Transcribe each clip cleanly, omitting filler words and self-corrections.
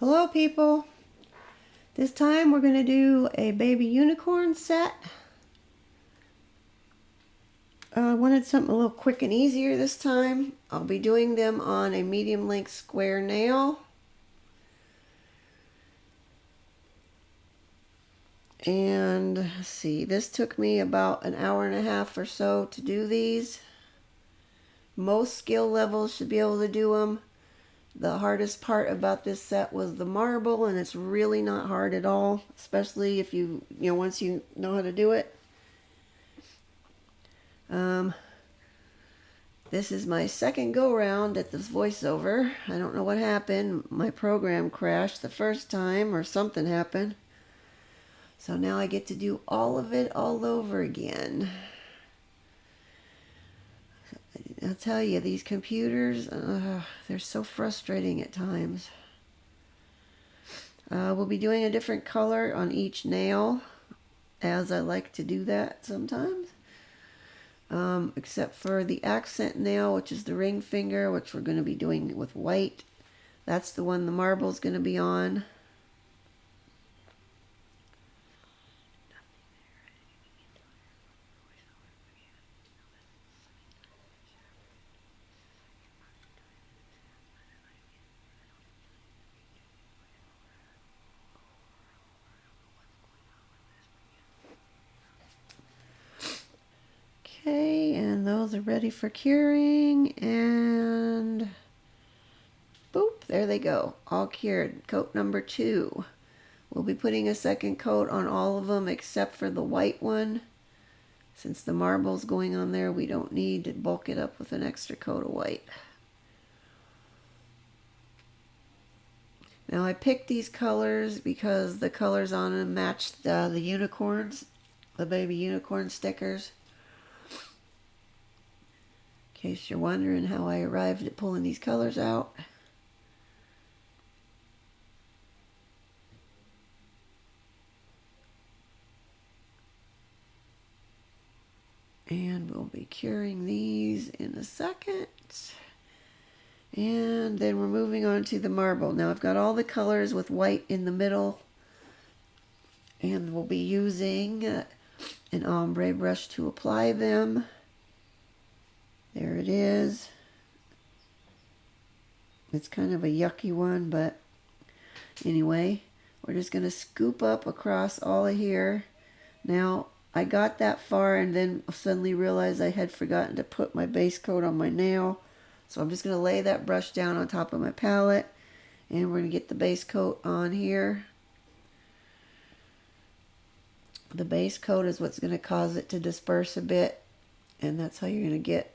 Hello people, this time we're going to do a baby unicorn set. I wanted something a little quick and easier this time. I'll be doing them on a medium length square nail. And let's see, this took me about an hour and a half or so to do these. Most skill levels should be able to do them. The hardest part about this set was the marble, and it's really not hard at all, especially if once you know how to do it. This is my second go round at this voiceover. I don't know what happened. My program crashed the first time or something happened. So now I get to do all of it all over again. I'll tell you, these computers, they're so frustrating at times. We'll be doing a different color on each nail, as I like to do that sometimes. Except for the accent nail, which is the ring finger, which we're going to be doing with white. That's the one the marble's going to be on. Okay, and those are ready for curing, and boop, there they go, all cured. Coat number 2. We'll be putting a second coat on all of them except for the white one. Since the marble's going on there, we don't need to bulk it up with an extra coat of white. Now I picked these colors because the colors on them matched the unicorns, the baby unicorn stickers. In case you're wondering how I arrived at pulling these colors out. And we'll be curing these in a second. And then we're moving on to the marble. Now I've got all the colors with white in the middle. And we'll be using an ombre brush to apply them. There it is. It's kind of a yucky one, but anyway, we're just going to scoop up across all of here. Now, I got that far and then suddenly realized I had forgotten to put my base coat on my nail. So I'm just going to lay that brush down on top of my palette, and we're going to get the base coat on here. The base coat is what's going to cause it to disperse a bit, and that's how you're going to get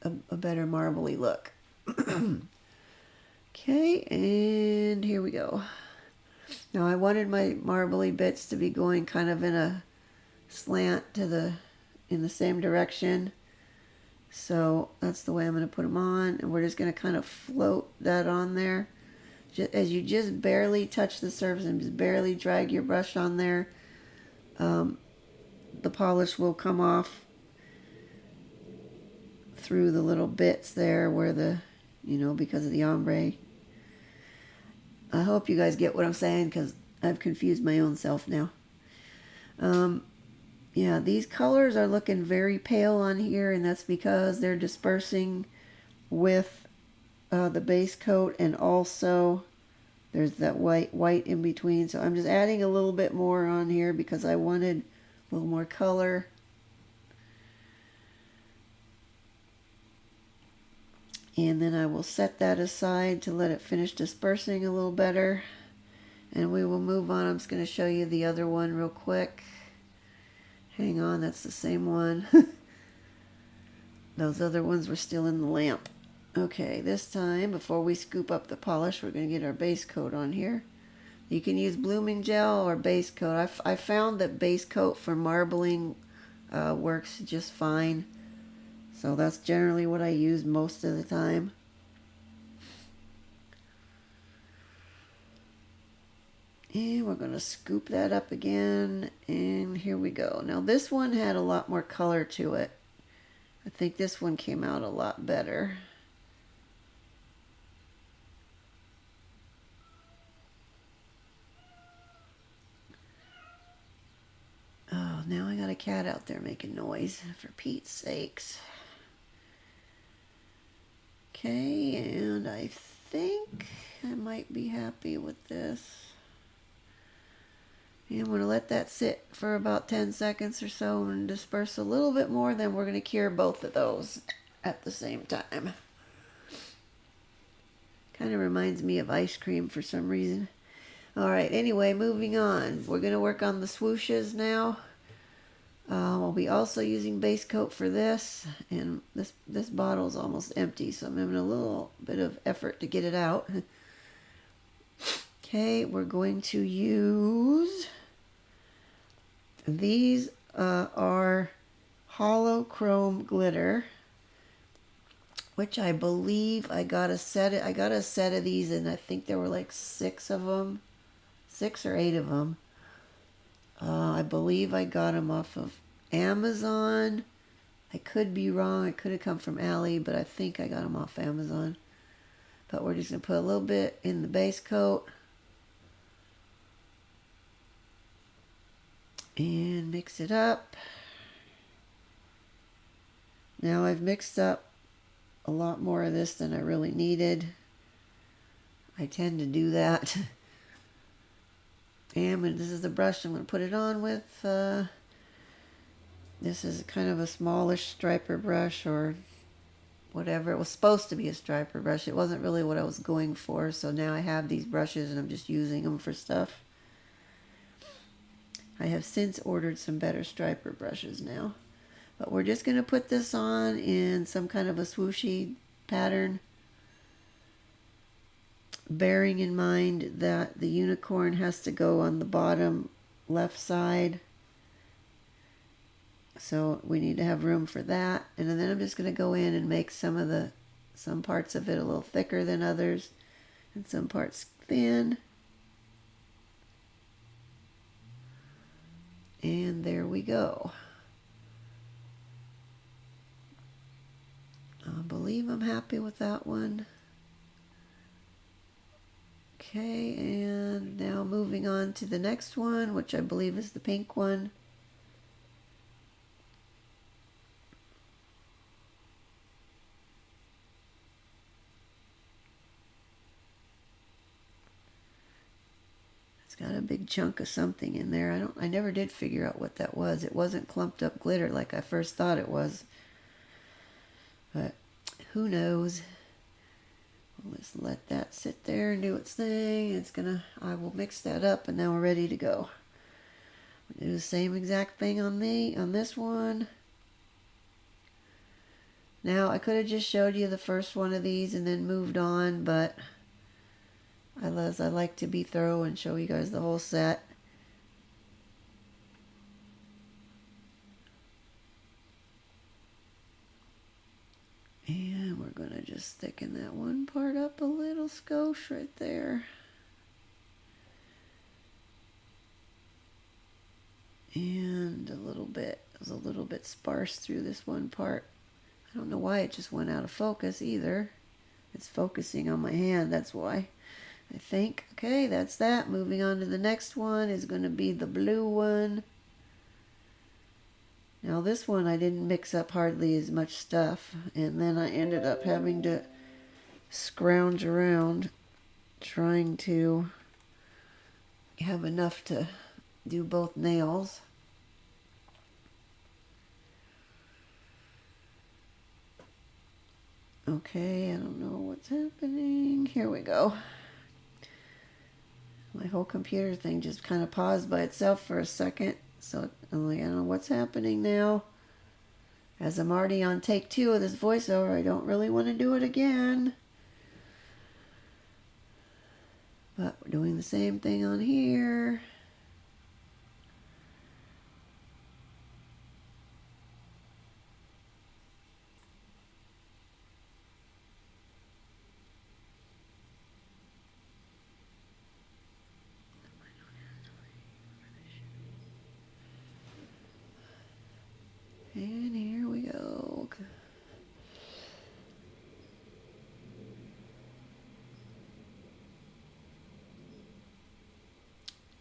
a better marbly look. Okay, and here we go. Now I wanted my marbly bits to be going kind of in a slant in the same direction. So that's the way I'm going to put them on, and we're just going to kind of float that on there. As you just barely touch the surface and just barely drag your brush on there, the polish will come off through the little bits there where because of the ombre. I hope you guys get what I'm saying, because I've confused my own self now. Yeah, these colors are looking very pale on here, and that's because they're dispersing with the base coat, and also there's that white in between. So I'm just adding a little bit more on here because I wanted a little more color. And then I will set that aside to let it finish dispersing a little better. And we will move on. I'm just going to show you the other one real quick. Hang on, that's the same one. Those other ones were still in the lamp. Okay, this time, before we scoop up the polish, we're going to get our base coat on here. You can use blooming gel or base coat. I found that base coat for marbling works just fine. So that's generally what I use most of the time. And we're going to scoop that up again. And here we go. Now this one had a lot more color to it. I think this one came out a lot better. now I got a cat out there making noise, for Pete's sakes. Okay, and I think I might be happy with this. And I'm going to let that sit for about 10 seconds or so and disperse a little bit more. Then we're going to cure both of those at the same time. Kind of reminds me of ice cream for some reason. Alright, anyway, moving on. We're going to work on the swooshes now. I'll be also using base coat for this. And this bottle is almost empty, so I'm having a little bit of effort to get it out. Okay, we're going to use... These are Holo Chrome Glitter, which I believe I got a set of these, and I think there were like 6 of them, 6 or 8 of them. I believe I got them off of Amazon. I could be wrong. It could have come from Ali, but I think I got them off Amazon. But we're just going to put a little bit in the base coat. And mix it up. Now I've mixed up a lot more of this than I really needed. I tend to do that. And this is the brush I'm going to put it on with. This is kind of a smallish striper brush or whatever. It was supposed to be a striper brush. It wasn't really what I was going for. So now I have these brushes and I'm just using them for stuff. I have since ordered some better striper brushes now. But we're just going to put this on in some kind of a swooshy pattern. Bearing in mind that the unicorn has to go on the bottom left side. So we need to have room for that. And then I'm just going to go in and make some parts of it a little thicker than others. And some parts thin. And there we go. I believe I'm happy with that one. Okay, and now moving on to the next one, which I believe is the pink one. It's got a big chunk of something in there. I never did figure out what that was. It wasn't clumped up glitter like I first thought it was. But who knows? Let's let that sit there and do its thing. I will mix that up and now we're ready to go. We'll do the same exact thing on this one. Now I could have just showed you the first one of these and then moved on, but I like to be thorough and show you guys the whole set. And we're going to just thicken that one part up a little skosh right there. And it was a little bit sparse through this one part. I don't know why it just went out of focus either. It's focusing on my hand, that's why. I think. Okay, that's that. Moving on to the next one is going to be the blue one. Now this one I didn't mix up hardly as much stuff, and then I ended up having to scrounge around trying to have enough to do both nails. Okay, I don't know what's happening. Here we go. My whole computer thing just kind of paused by itself for a second. So I'm like, I don't know what's happening now. As I'm already on take 2 of this voiceover, I don't really want to do it again. But we're doing the same thing on here. And here we go.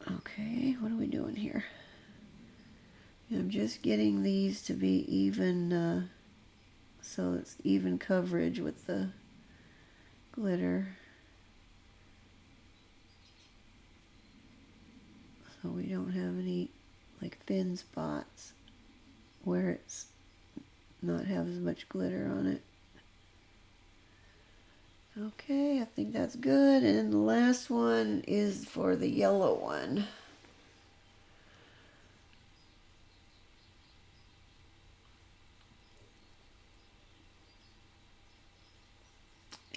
Okay, what are we doing here? just getting these to be even, so it's even coverage with the glitter. So we don't have any like thin spots where it's not have as much glitter on it. Okay, I think that's good. And the last one is for the yellow one.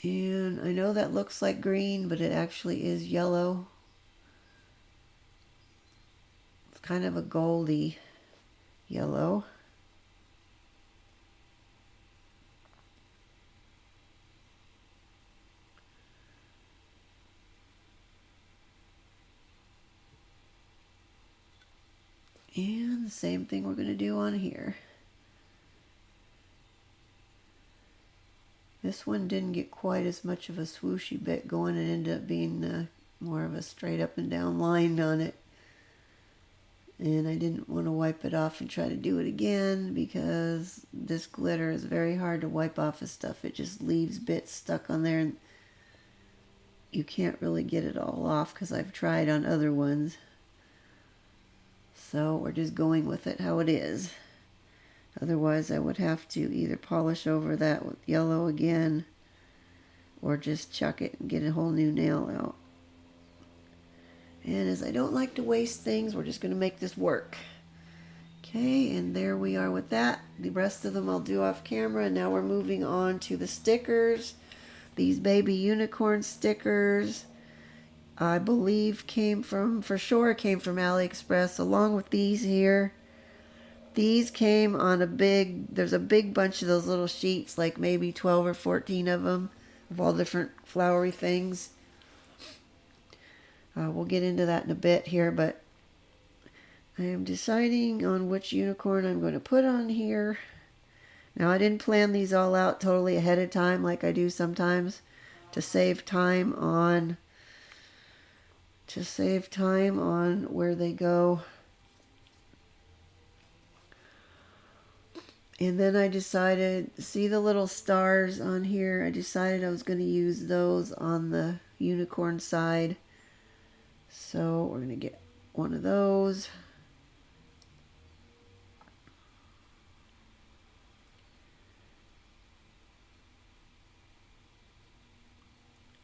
And I know that looks like green, but it actually is yellow. It's kind of a goldy yellow. And the same thing we're going to do on here. This one didn't get quite as much of a swooshy bit going. It ended up being more of a straight up and down line on it. And I didn't want to wipe it off and try to do it again because this glitter is very hard to wipe off of stuff. It just leaves bits stuck on there and you can't really get it all off because I've tried on other ones. So we're just going with it how it is. Otherwise, I would have to either polish over that with yellow again or just chuck it and get a whole new nail out. And as I don't like to waste things, we're just going to make this work. Okay, and there we are with that. The rest of them I'll do off camera. And now we're moving on to the stickers. These baby unicorn stickers, I believe for sure came from AliExpress, along with these here. These came on there's a big bunch of those little sheets, like maybe 12 or 14 of them, of all different flowery things. We'll get into that in a bit here, but I am deciding on which unicorn I'm going to put on here. Now, I didn't plan these all out totally ahead of time like I do sometimes to save time on where they go. And then I decided, see the little stars on here? I decided I was going to use those on the unicorn side. So we're going to get one of those.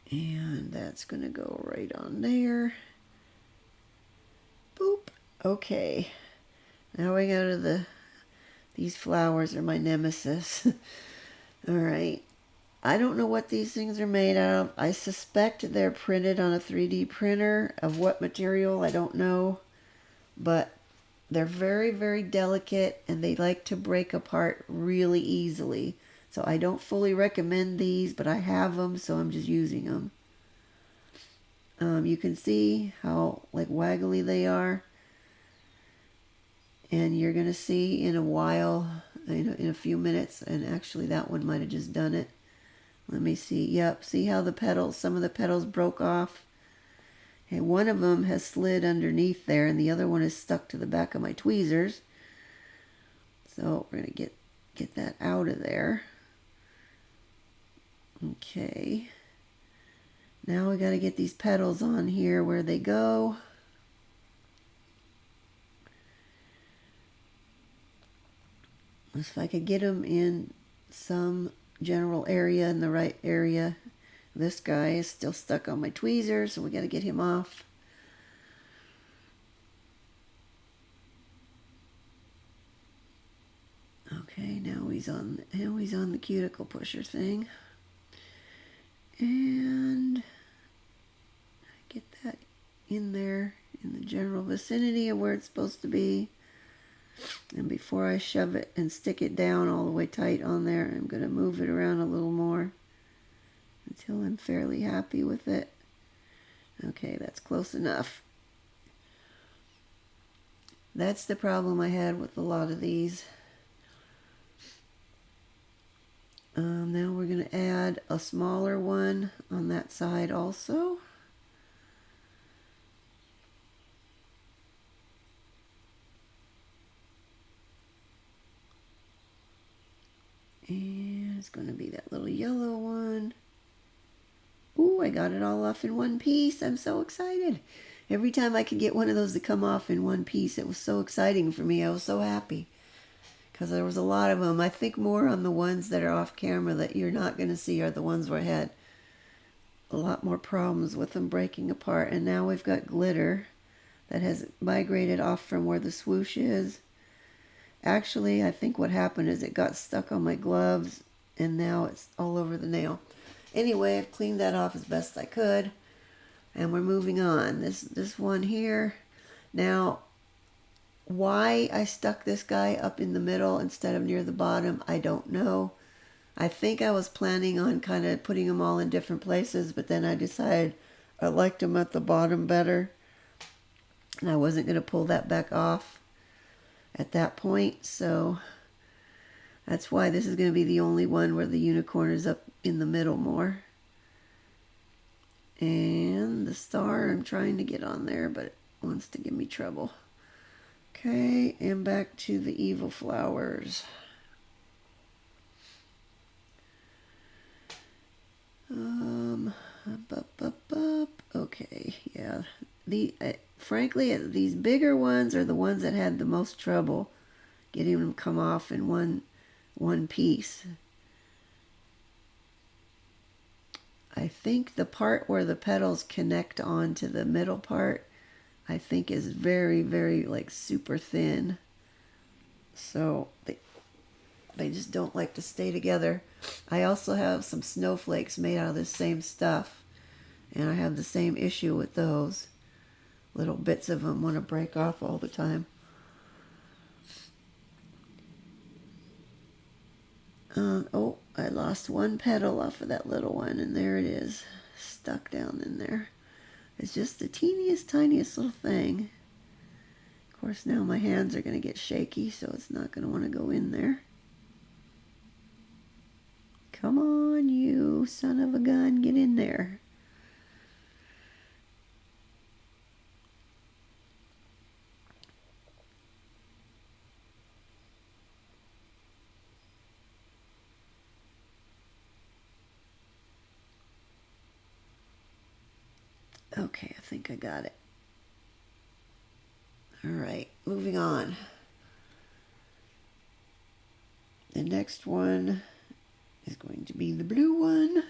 And that's going to go right on there. Boop. Okay. Now we go to these flowers are my nemesis. All right. I don't know what these things are made out of. I suspect they're printed on a 3D printer. Of what material, I don't know. But they're very, very delicate and they like to break apart really easily. So I don't fully recommend these, but I have them, so I'm just using them. You can see how like waggly they are. And you're going to see in a while, in a few minutes, and actually that one might have just done it. Let me see. Yep, see how some of the petals broke off? And one of them has slid underneath there, and the other one is stuck to the back of my tweezers. So we're going to get that out of there. Okay. Now we got to get these petals on here where they go. If I could get them in some general area, in the right area. This guy is still stuck on my tweezers, so we got to get him off. Okay, now he's on the cuticle pusher thing. And get that in there in the general vicinity of where it's supposed to be. And before I shove it and stick it down all the way tight on there, I'm going to move it around a little more until I'm fairly happy with it. Okay, that's close enough. That's the problem I had with a lot of these. Now we're going to add a smaller one on that side also. And it's going to be that little yellow one. Ooh, I got it all off in one piece. I'm so excited. Every time I could get one of those to come off in one piece, it was so exciting for me. I was so happy because there was a lot of them. I think more on the ones that are off camera that you're not going to see are the ones where I had a lot more problems with them breaking apart. And now we've got glitter that has migrated off from where the swoosh is. Actually, I think what happened is it got stuck on my gloves and now it's all over the nail. Anyway, I've cleaned that off as best I could, and we're moving on. This one here. Now, why I stuck this guy up in the middle instead of near the bottom, I don't know. I think I was planning on kind of putting them all in different places, but then I decided I liked them at the bottom better, and I wasn't going to pull that back off at that point, so that's why this is going to be the only one where the unicorn is up in the middle more. And the star I'm trying to get on there, but it wants to give me trouble. Okay, and back to the evil flowers. Okay, yeah. Frankly, these bigger ones are the ones that had the most trouble getting them come off in one piece. I think the part where the petals connect onto the middle part, I think is very, very like super thin. So they just don't like to stay together. I also have some snowflakes made out of this same stuff, and I have the same issue with those. Little bits of them want to break off all the time. Oh, I lost one petal off of that little one, and there it is, stuck down in there. It's just the teeniest, tiniest little thing. Of course, now my hands are going to get shaky, so it's not going to want to go in there. Come on, you son of a gun, get in there. Okay, I think I got it. All right, moving on. The next one is going to be the blue one.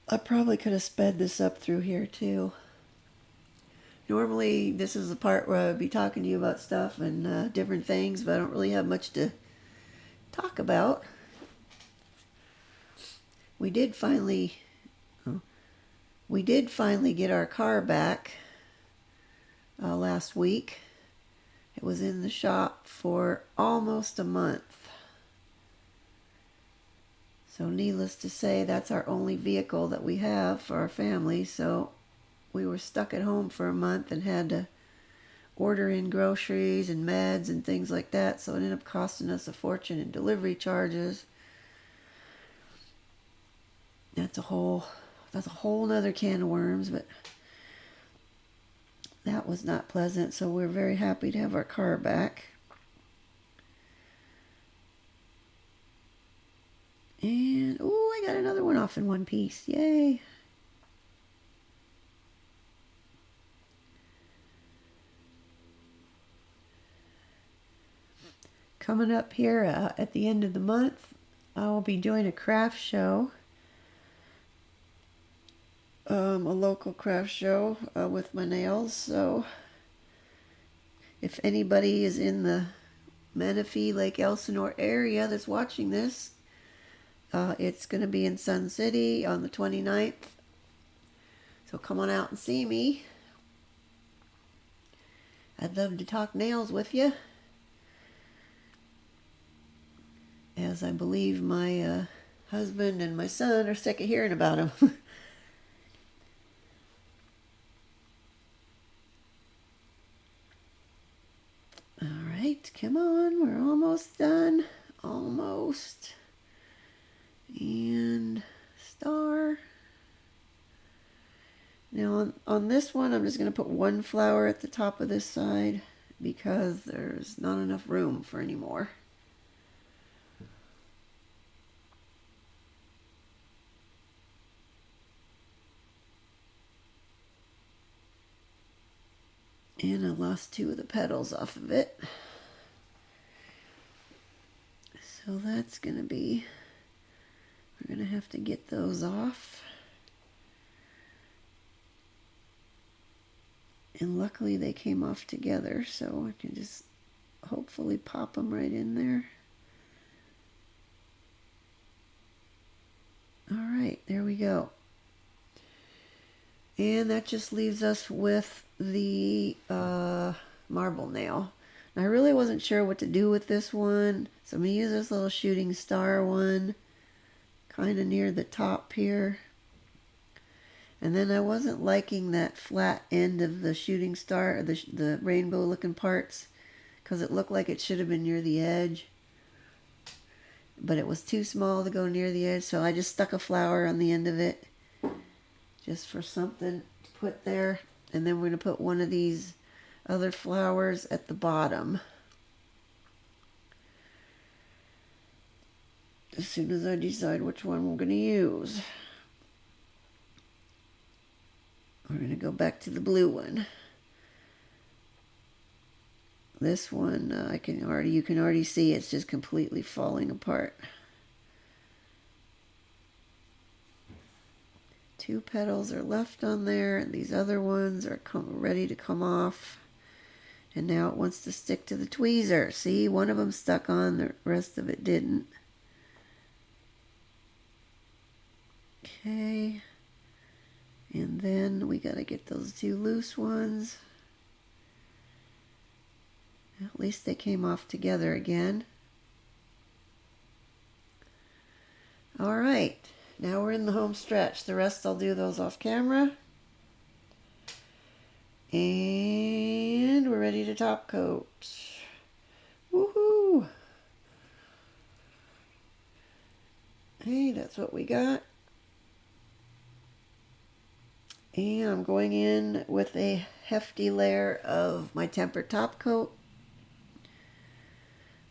I probably could have sped this up through here too. Normally, this is the part where I would be talking to you about stuff and different things, but I don't really have much to talk about. We did finally get our car back last week. It was in the shop for almost a month. So needless to say, that's our only vehicle that we have for our family. So we were stuck at home for a month and had to order in groceries and meds and things like that. So it ended up costing us a fortune in delivery charges. That's a whole nother can of worms, but that was not pleasant. So we're very happy to have our car back. And, oh, I got another one off in one piece. Yay. Coming up here at the end of the month, I will be doing a craft show. A local craft show with my nails. So if anybody is in the Menifee, Lake Elsinore area that's watching this, it's going to be in Sun City on the 29th. So come on out and see me. I'd love to talk nails with you, as I believe my husband and my son are sick of hearing about them. All right, come on, we're almost done. Almost. And star. Now on this one, I'm just going to put one flower at the top of this side because there's not enough room for any more. And I lost 2 of the petals off of it. So that's going to be, we're going to have to get those off. And luckily they came off together, so I can just hopefully pop them right in there. All right, there we go. And that just leaves us with the marble nail. I really wasn't sure what to do with this one, so I'm going to use this little shooting star one kind of near the top here. And then I wasn't liking that flat end of the shooting star, the rainbow looking parts, because it looked like it should have been near the edge. But it was too small to go near the edge, so I just stuck a flower on the end of it just for something to put there. And then we're going to put one of these other flowers at the bottom. As soon as I decide which one we're going to use. We're going to go back to the blue one. This one, you can already see it's just completely falling apart. 2 petals are left on there, and these other ones are ready to come off. And now it wants to stick to the tweezer. See, one of them stuck on, the rest of it didn't. Okay. And then we got to get those 2 loose ones. At least they came off together again. All right. Now we're in the home stretch. The rest I'll do those off camera. And we're ready to top coat. Woohoo! Hey, that's what we got. And I'm going in with a hefty layer of my tempered top coat.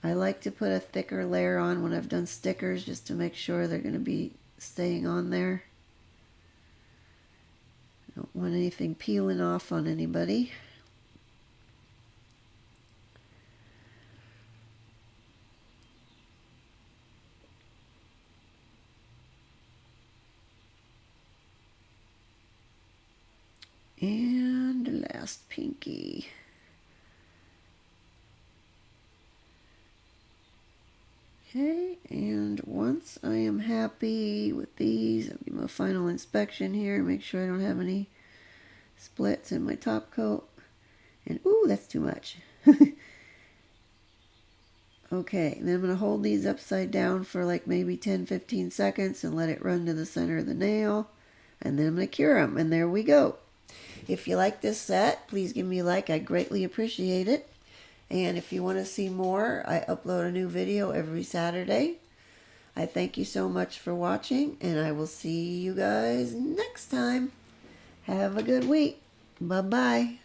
I like to put a thicker layer on when I've done stickers just to make sure they're going to be staying on there. I don't want anything peeling off on anybody. And last pinky. Okay, and once I am happy with these, I'll do my final inspection here, make sure I don't have any splits in my top coat. And ooh, that's too much. Okay, and then I'm going to hold these upside down for like maybe 10-15 seconds and let it run to the center of the nail. And then I'm going to cure them, and there we go. If you like this set, please give me a like. I greatly appreciate it. And if you want to see more, I upload a new video every Saturday. I thank you so much for watching, and I will see you guys next time. Have a good week. Bye-bye.